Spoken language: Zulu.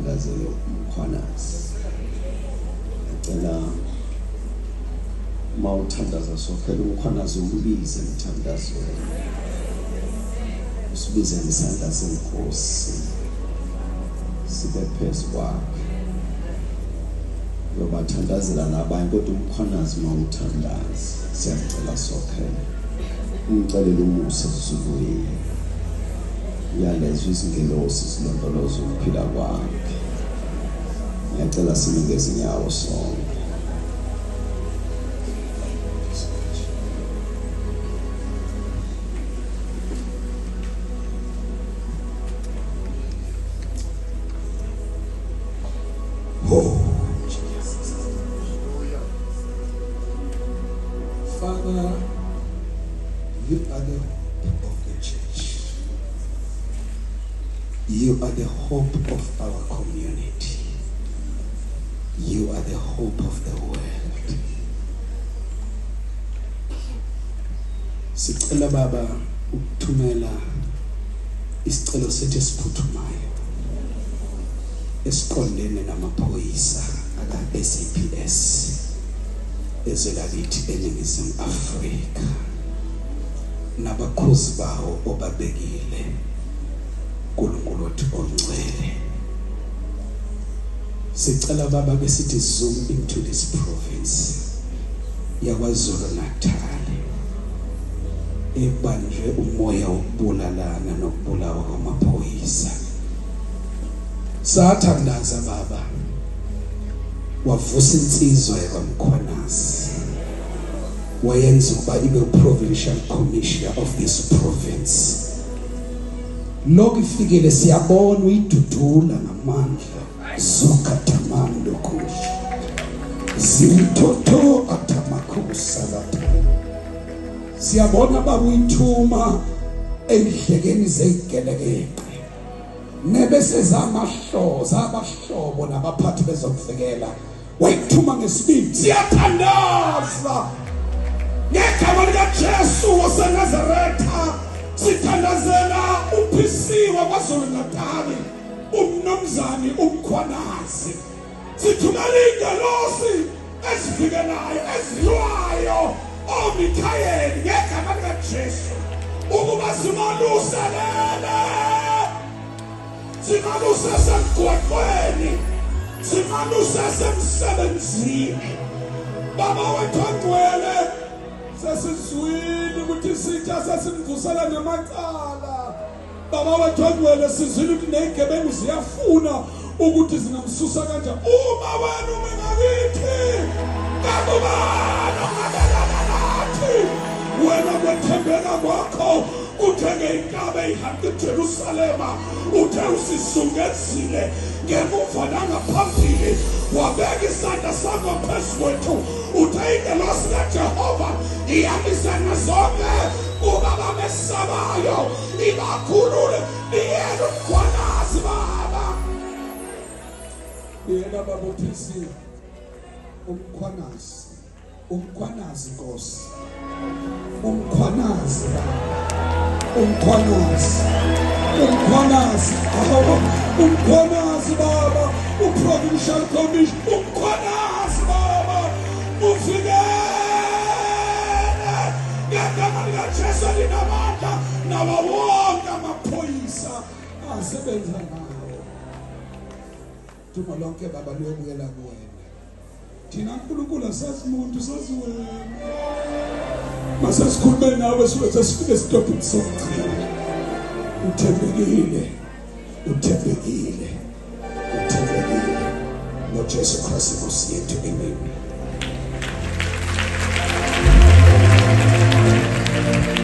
uthandazele umkhwanazi. Ngicela mawuthandaza sokhela umkhwanazi umbize emthandazweni. Usibize ngesandla senkosi. Sibe phezu kwakhe. Yobathandazela nabanye kodwa umkhwanazi mawuthandaza. Siyacela sokhela. Umcelela umusa sizulwini. Yalezwe izingelosi zilondoloza ukuphila kwakhe. Ngiyacela sinike izinyawo sonke. Father, you are the hope of the church. You are the hope of our community. You are the hope of the world. Sicela Baba ukuthumela isicelo sethu esiphuthumayo esiqondene namaphoyisa aka-SAPS ezelakithi eNingizimu Afrika nabakhozi bawo obabekile uNkulunkulu wethu ongcwele. Sicela Baba besithi zoom into this province yaKwaZulu Natal ebanjwe umoya wokubulalana nokubulawa kwamaphoyisa. Sathandaza Baba wavusa insizwa yakwamkhwanazi wayenza ukuba ibe provincial commissioner of this province. Lokhu ifikele siyabona uyidudula ngamandla zokathamando kusho zimthotho athamakhosa lapha. Siyabona Baba uyithuma endlekeni zegelekeke nebese zamahloza abahlobo nabaphathi bezokuvikela wayithuma ngesibindi. Siyathandaza ngegama likaJesu waseNazaretha. Sithandazela uphisiwe kwaZulu Natal umnomzane umkhwanazi. Sithumela ingelosi ezifikelayo ezilwayo oMikhayeli ngegama likaJesu ukuba zimaluselele. Simaluse semgwaqweni, simaluse semsebenzini. Baba wethu ongcwele sesizwile ukuthi sitha sesimvusela ngamacala. Baba wethu ongcwele sizwile ukuthi nezigebengu ziyafuna ukuthi zingamsusa kanjani. Uma wena umengakithi kabubani ongabelana nathi. Wena kwethembeka kwakho uthenge inkabe ihambe eJerusalema uthe usisungezile ngemuva nangaphambili wabeka isandla sakho phezu kwethu uthe ingelosi kaJehova ihambisana zonke kuba bamesabayo ibakhulule niyena umkhwanazi Baba. Yena Baba uphisiwe umkhwanazi Nkosi umkhwanazi umkhwanazi Baba uprovincial commission umkhwanazi Baba ufikele ngegama likaJesu linamandla nawo wonke amaphoyisa asebenza ngawo. Thuma lonke Baba liyobuyela kuwena. Thina uNkulunkulu asazi umuntu sazi wena. Masasikhulume nawe siwethu sifike esitopini sokugcina. Uthembekile ngoJesu Kristu Nkosi yethu. Amen.